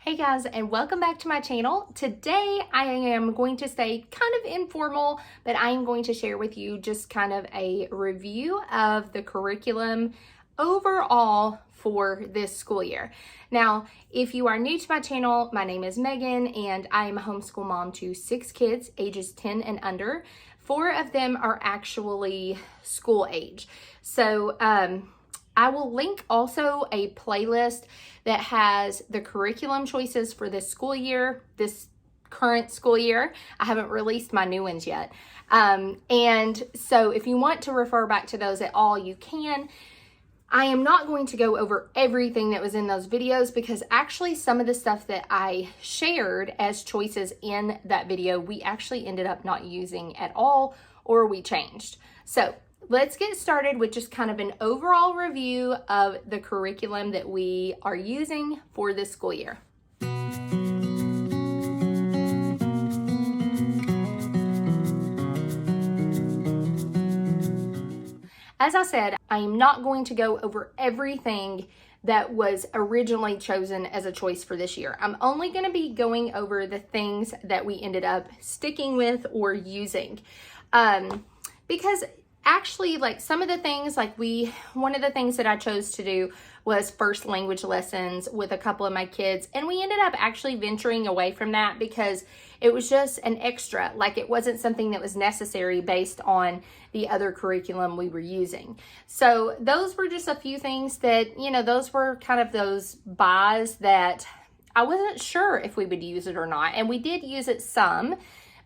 Hey guys, and welcome back to my channel. Today I am going to stay kind of informal, but I am going to share with you just kind of a review of the curriculum overall for this school year. Now, if you are new to my channel, my name is Megan and I am a homeschool mom to 6 kids ages 10 and under. 4 of them are actually school age. So, I will link also a playlist that has the curriculum choices for this school year, this current school year. I haven't released my new ones yet. And so if you want to refer back to those at all, you can. I am not going to go over everything that was in those videos because actually some of the stuff that I shared as choices in that video, we actually ended up not using at all, or we changed. So let's get started with just kind of an overall review of the curriculum that we are using for this school year. As I said, I am not going to go over everything that was originally chosen as a choice for this year. I'm only going to be going over the things that we ended up sticking with or using. Because actually, like some of the things, one of the things that I chose to do was first language lessons with a couple of my kids. And we ended up actually venturing away from that because it was just an extra. Like it wasn't something that was necessary based on the other curriculum we were using. So those were just a few things that, those were kind of those buys that I wasn't sure if we would use it or not. And we did use it some.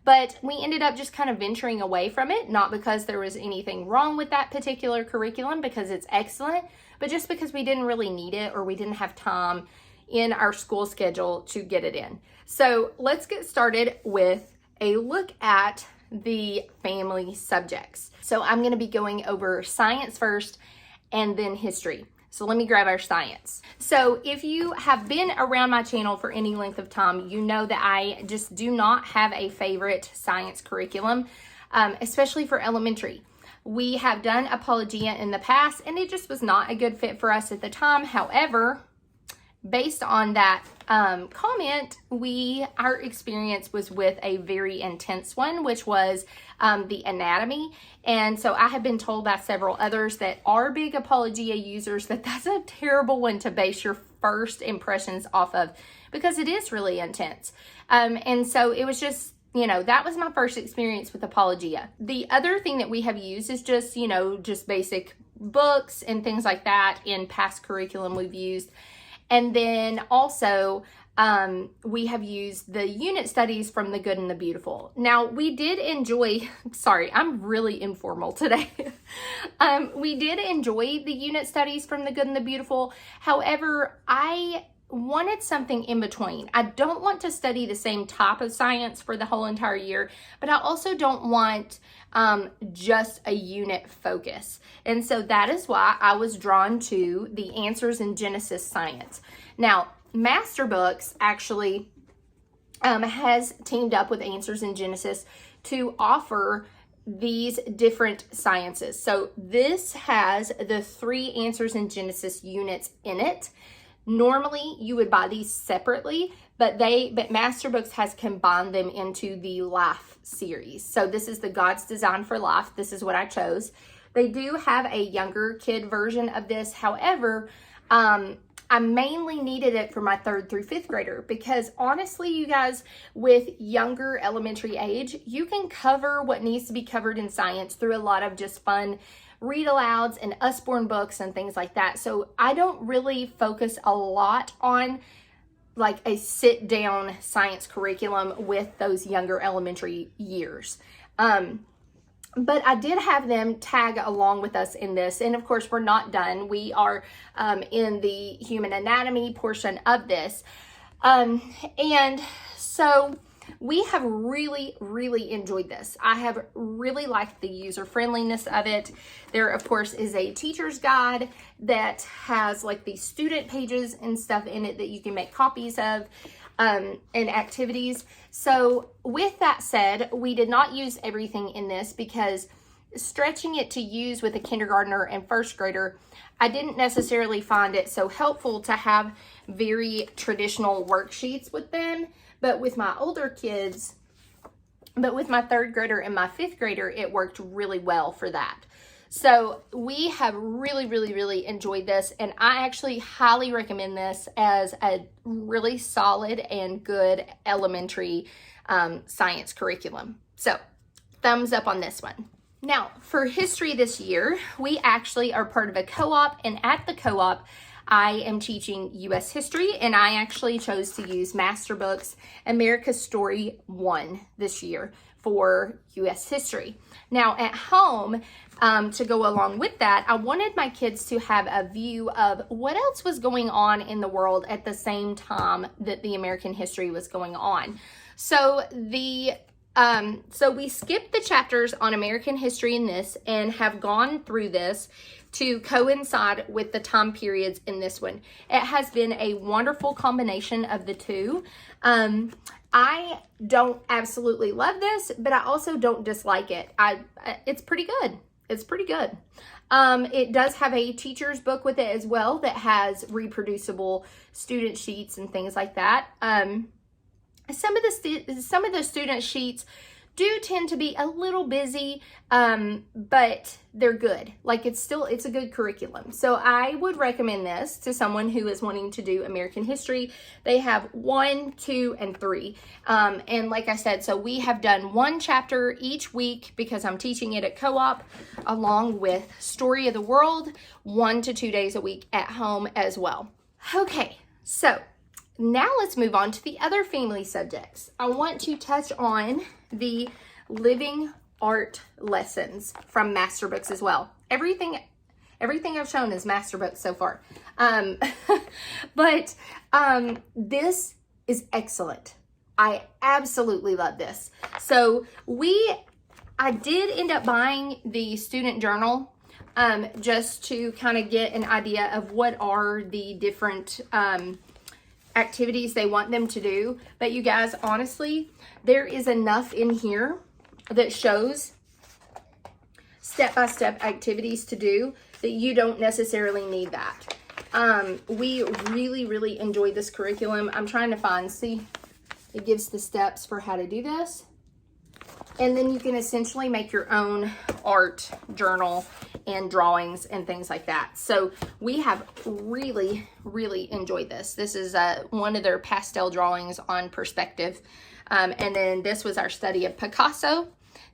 But we ended up just kind of venturing away from it, not because there was anything wrong with that particular curriculum, because it's excellent, but just because we didn't really need it or we didn't have time in our school schedule to get it in. So let's get started with a look at the family subjects. So I'm going to be going over science first and then history. So let me grab our science. So if you have been around my channel for any length of time, you know that I just do not have a favorite science curriculum, especially for elementary. We have done Apologia in the past, and it just was not a good fit for us at the time. However, based on that comment, our experience was with a very intense one, which was the anatomy. And so I have been told by several others that are big Apologia users that that's a terrible one to base your first impressions off of because it is really intense. And so it was just, that was my first experience with Apologia. The other thing that we have used is just, just basic books and things like that in past curriculum we've used. And then also, we have used the unit studies from The Good and the Beautiful. Now, we did enjoy, sorry, I'm really informal today. We did enjoy the unit studies from The Good and the Beautiful. However, I wanted something in between. I don't want to study the same type of science for the whole entire year, but I also don't want just a unit focus. And so that is why I was drawn to the Answers in Genesis Science. Now, Master Books actually has teamed up with Answers in Genesis to offer these different sciences. So this has the 3 Answers in Genesis units in it. Normally, you would buy these separately, but Master Books has combined them into the Life series. So this is the God's Design for Life. This is what I chose. They do have a younger kid version of this. However, I mainly needed it for my 3rd through 5th grader because honestly, you guys, with younger elementary age, you can cover what needs to be covered in science through a lot of just fun read alouds and Usborne books and things like that. So I don't really focus a lot on like a sit down science curriculum with those younger elementary years. But I did have them tag along with us in this. And of course, we're not done. We are in the human anatomy portion of this. And so we have really, really enjoyed this. I have really liked the user friendliness of it. There, of course, is a teacher's guide that has like the student pages and stuff in it that you can make copies of. And activities. So with that said, we did not use everything in this because stretching it to use with a kindergartner and first grader, I didn't necessarily find it so helpful to have very traditional worksheets with them. But with my older kids, but with my third grader and my fifth grader, it worked really well for that. So we have really enjoyed this, and I actually highly recommend this as a really solid and good elementary science curriculum. So thumbs up on this one. Now, for history this year, we actually are part of a co-op, and at the co-op, I am teaching U.S. history, and I actually chose to use Master Books America's Story 1 this year for U.S. history. Now, at home, to go along with that, I wanted my kids to have a view of what else was going on in the world at the same time that the American history was going on. So we skipped the chapters on American history in this and have gone through this to coincide with the time periods in this one. It has been a wonderful combination of the two. I don't absolutely love this, but I also don't dislike it. It's pretty good. It's pretty good. It does have a teacher's book with it as well that has reproducible student sheets and things like that. Some of the student sheets do tend to be a little busy, but they're good. Like it's a good curriculum. So I would recommend this to someone who is wanting to do American history. They have 1, 2, and 3. And like I said, so we have done one chapter each week because I'm teaching it at co-op, along with Story of the World, 1 to 2 days a week at home as well. Okay, so now let's move on to the other family subjects. I want to touch on the living art lessons from Master Books as well. Everything I've shown is Master Books so far. But this is excellent. I absolutely love this. So I did end up buying the student journal just to kind of get an idea of what are the different activities they want them to do. But you guys, honestly, there is enough in here that shows step-by-step activities to do that you don't necessarily need that. We really enjoyed this curriculum. I'm trying to see, it gives the steps for how to do this. And then you can essentially make your own art journal and drawings and things like that. So we have really enjoyed this. This is one of their pastel drawings on perspective. And then this was our study of Picasso.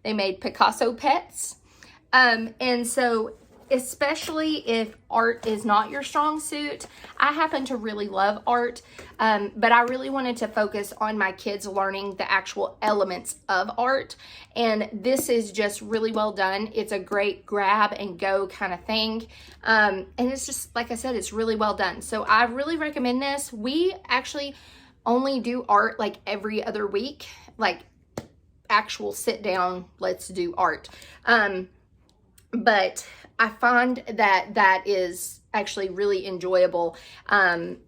They made Picasso pets. And so especially if art is not your strong suit, I happen to really love art, but I really wanted to focus on my kids learning the actual elements of art, and this is just really well done. It's a great grab and go kind of thing, and it's just, like I said, it's really well done. So I really recommend this. We actually only do art like every other week, like actual sit down, let's do art. But I find that is actually really enjoyable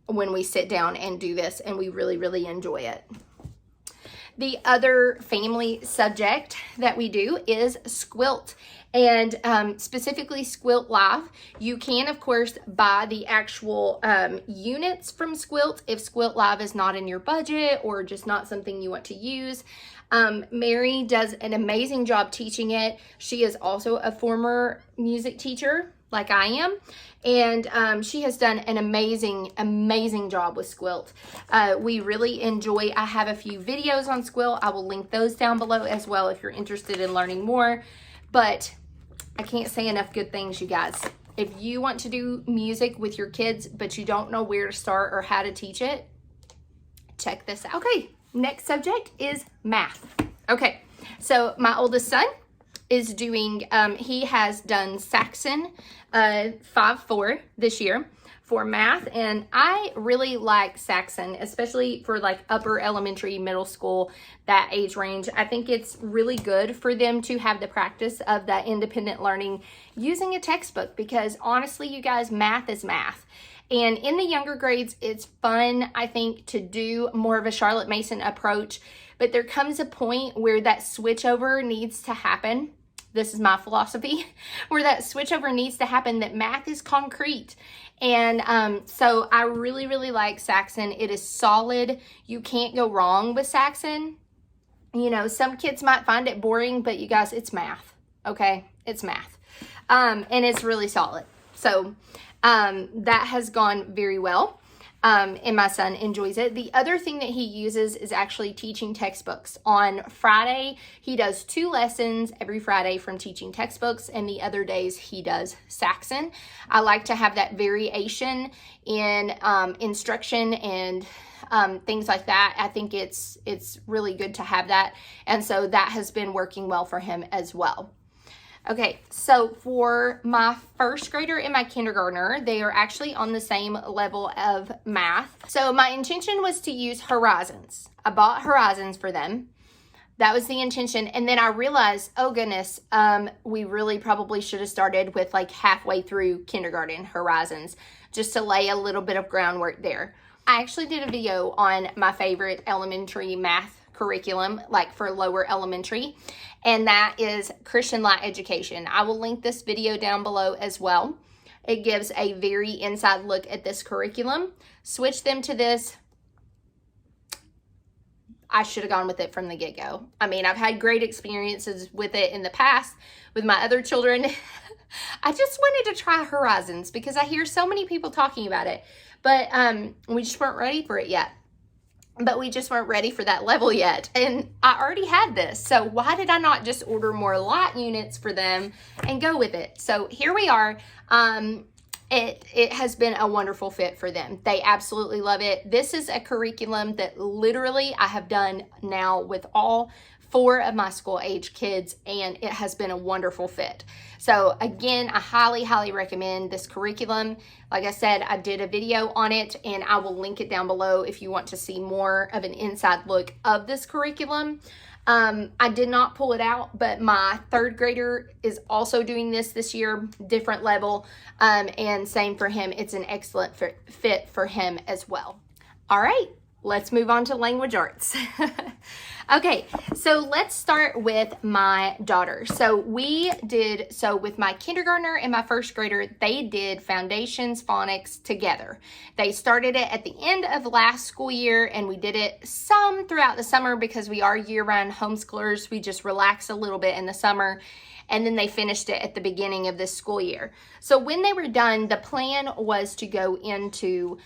when we sit down and do this, and we really enjoy it. The other family subject that we do is Squilt, and specifically Squilt Live. You can, of course, buy the actual units from Squilt if Squilt Live is not in your budget or just not something you want to use. Mary does an amazing job teaching it. She is also a former music teacher like I am, and she has done an amazing job with Squilt. We really enjoy, I have a few videos on Squilt. I will link those down below as well if you're interested in learning more, but I can't say enough good things, you guys. If you want to do music with your kids, but you don't know where to start or how to teach it, check this out. Okay. Next subject is math. Okay, so my oldest son is doing, he has done Saxon 5-4 this year for math, and I really like Saxon, especially for like upper elementary, middle school, that age range. I think it's really good for them to have the practice of that independent learning using a textbook, because honestly, you guys, math is math. And in the younger grades, it's fun, I think, to do more of a Charlotte Mason approach, but there comes a point where that switchover needs to happen this is my philosophy, where that switchover needs to happen, that math is concrete. And so I really, really like Saxon. It is solid. You can't go wrong with Saxon. You know, some kids might find it boring, but you guys, it's math, okay? It's math. And it's really solid. So that has gone very well. And my son enjoys it. The other thing that he uses is actually teaching textbooks. On Friday, he does 2 lessons every Friday from teaching textbooks, and the other days he does Saxon. I like to have that variation in instruction and things like that. I think it's really good to have that, and so that has been working well for him as well. Okay, so for my first grader and my kindergartner, they are actually on the same level of math. So my intention was to use Horizons. I bought Horizons for them. That was the intention. And then I realized, oh goodness, we really probably should have started with like halfway through kindergarten Horizons, just to lay a little bit of groundwork there. I actually did a video on my favorite elementary math curriculum, like for lower elementary, and that is Christian Light Education. I will link this video down below as well. It gives a very inside look at this curriculum. Switch them to this. I should have gone with it from the get-go. I mean, I've had great experiences with it in the past with my other children. I just wanted to try Horizons because I hear so many people talking about it, but we just weren't ready for it yet. But we just weren't ready for that level yet. And I already had this. So why did I not just order more light units for them and go with it? So here we are. It has been a wonderful fit for them. They absolutely love it. This is a curriculum that literally I have done now with all 4 of my school age kids, and it has been a wonderful fit. So again, I highly, highly recommend this curriculum. Like I said, I did a video on it, and I will link it down below if you want to see more of an inside look of this curriculum. I did not pull it out, but my 3rd grader is also doing this year, different level, and same for him. It's an excellent fit for him as well. All right, let's move on to language arts. Okay, so let's start with my daughter. So with my kindergartner and my 1st grader, they did Foundations Phonics together. They started it at the end of last school year, and we did it some throughout the summer because we are year-round homeschoolers. We just relax a little bit in the summer, and then they finished it at the beginning of this school year. So when they were done, the plan was to go into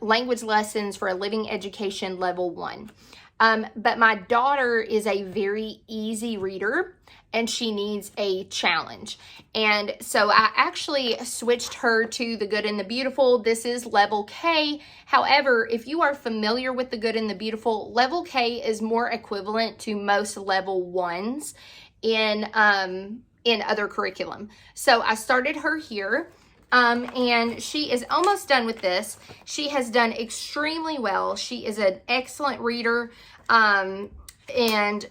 language lessons for a living education level 1. But my daughter is a very easy reader, and she needs a challenge. And so I actually switched her to The Good and the Beautiful. This is level K. However, if you are familiar with The Good and the Beautiful, level K is more equivalent to most level 1s in other curriculum. So I started her here. And she is almost done with this. She has done extremely well. She is an excellent reader. And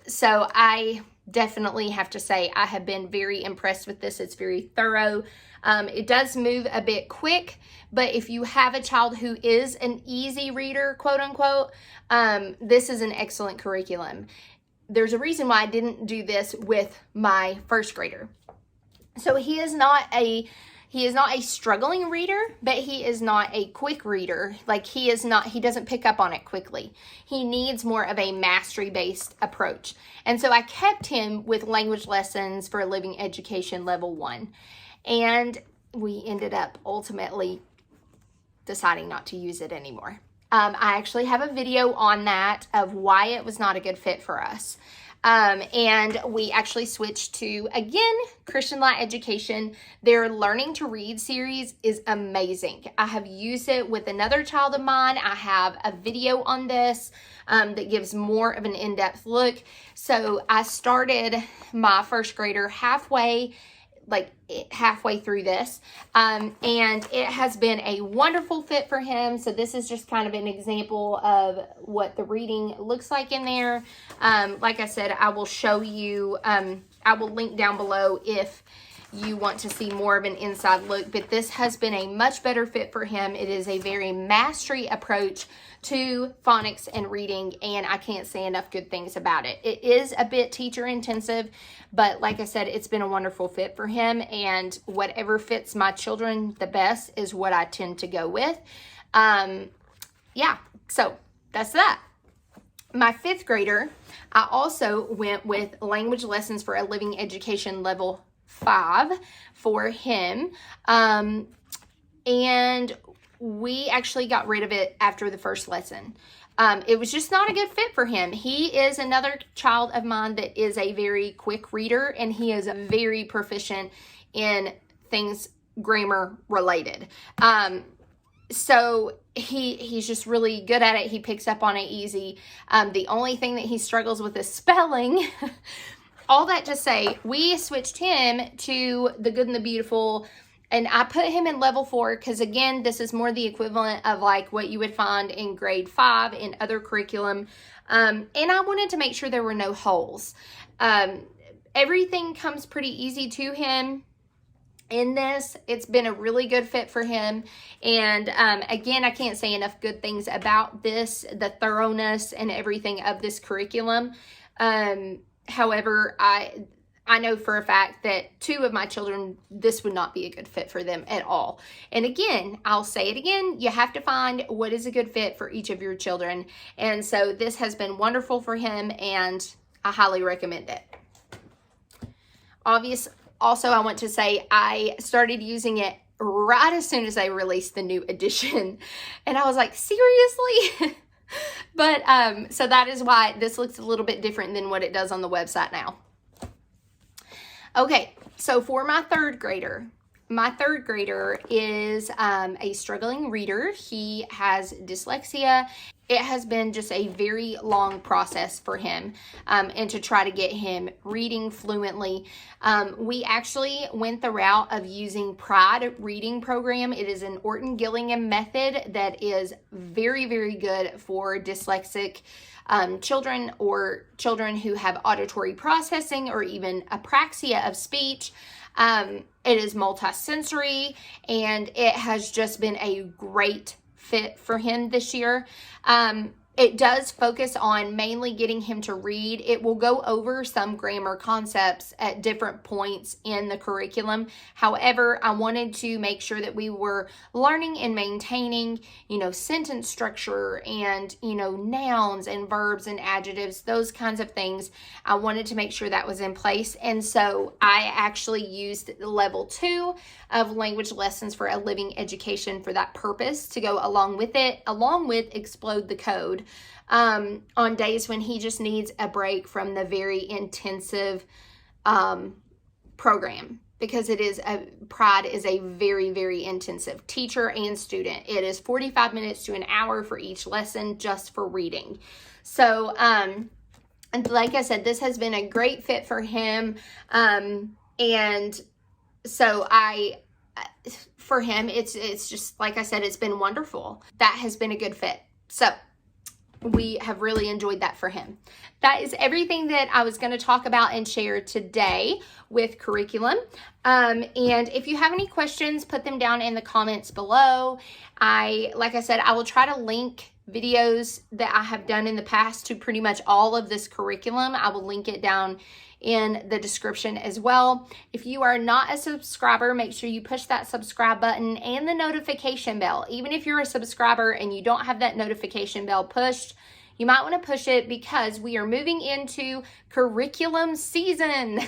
so I definitely have to say I have been very impressed with this. It's very thorough. It does move a bit quick, but if you have a child who is an easy reader, quote unquote, this is an excellent curriculum. There's a reason why I didn't do this with my 1st grader. So he is not a struggling reader, but he is not a quick reader. Like he doesn't pick up on it quickly. He needs more of a mastery-based approach. And so I kept him with language lessons for a living education level 1. And we ended up ultimately deciding not to use it anymore. I actually have a video on that of why it was not a good fit for us. And we actually switched to, again, Christian Light Education. Their Learning to Read series is amazing. I have used it with another child of mine. I have a video on this that gives more of an in-depth look. So I started my 1st grader halfway through this, and it has been a wonderful fit for him. So this is just kind of an example of what the reading looks like in there. Like I said, I will show you, I will link down below if you want to see more of an inside look, but this has been a much better fit for him. It is a very mastery approach to phonics and reading, and I can't say enough good things about it. It is a bit teacher intensive, but like I said, it's been a wonderful fit for him, and whatever fits my children the best is what I tend to go with. Yeah, so that's that. My 5th grader, I also went with Language Lessons for a Living Education Level 5 for him. And we actually got rid of it after the first lesson. It was just not a good fit for him. He is another child of mine that is a very quick reader, and he is very proficient in things grammar related. So he's just really good at it. He picks up on it easy. The only thing that he struggles with is spelling. All that to say, we switched him to The Good and the Beautiful, and I put him in level 4 because, again, this is more the equivalent of like what you would find in grade 5 in other curriculum. And I wanted to make sure there were no holes. Everything comes pretty easy to him. In this, it's been a really good fit for him. And again, I can't say enough good things about this, the thoroughness and everything of this curriculum. However, I know for a fact that 2 of my children, this would not be a good fit for them at all. And again, I'll say it again, you have to find what is a good fit for each of your children. And so this has been wonderful for him, and I highly recommend it. Also, I want to say I started using it right as soon as they released the new edition. And I was like, seriously? But so that is why this looks a little bit different than what it does on the website now. Okay, so for my 3rd grader, is a struggling reader. He has dyslexia. It has been just a very long process for him, and to try to get him reading fluently. We actually went the route of using Pride Reading Program. It is an Orton Gillingham method that is very, very good for dyslexic children or children who have auditory processing or even apraxia of speech. It is multisensory, and it has just been a great fit for him this year. It does focus on mainly getting him to read. It will go over some grammar concepts at different points in the curriculum. However, I wanted to make sure that we were learning and maintaining, sentence structure and, nouns and verbs and adjectives, those kinds of things. I wanted to make sure that was in place. And so I actually used level 2 of Language Lessons for a Living Education for that purpose to go along with it, along with Explode the Code. On days when he just needs a break from the very intensive program, because Pride is a very, very intensive teacher and student. It is 45 minutes to an hour for each lesson just for reading. So, and like I said, this has been a great fit for him. And so for him, it's just, like I said, it's been wonderful. That has been a good fit. So we have really enjoyed that for him. That is everything that I was going to talk about and share today with curriculum. And if you have any questions, put them down in the comments below. Like I said, I will try to link videos that I have done in the past to pretty much all of this curriculum. I will link it down in the description as well. If you are not a subscriber, make sure you push that subscribe button and the notification bell. Even if you're a subscriber and you don't have that notification bell pushed, you might want to push it because we are moving into curriculum season,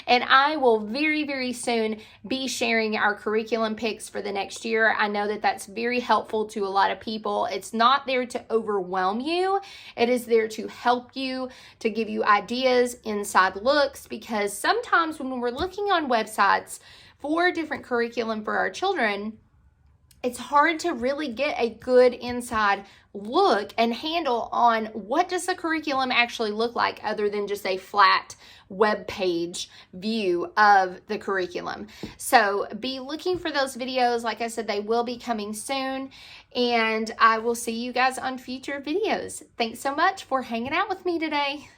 and I will very, very soon be sharing our curriculum picks for the next year. I know that that's very helpful to a lot of people. It's not there to overwhelm you. It is there to help you, to give you ideas, inside looks, because sometimes when we're looking on websites for different curriculum for our children, it's hard to really get a good inside look and handle on what does the curriculum actually look like other than just a flat web page view of the curriculum. So be looking for those videos. Like I said, they will be coming soon, and I will see you guys on future videos. Thanks so much for hanging out with me today.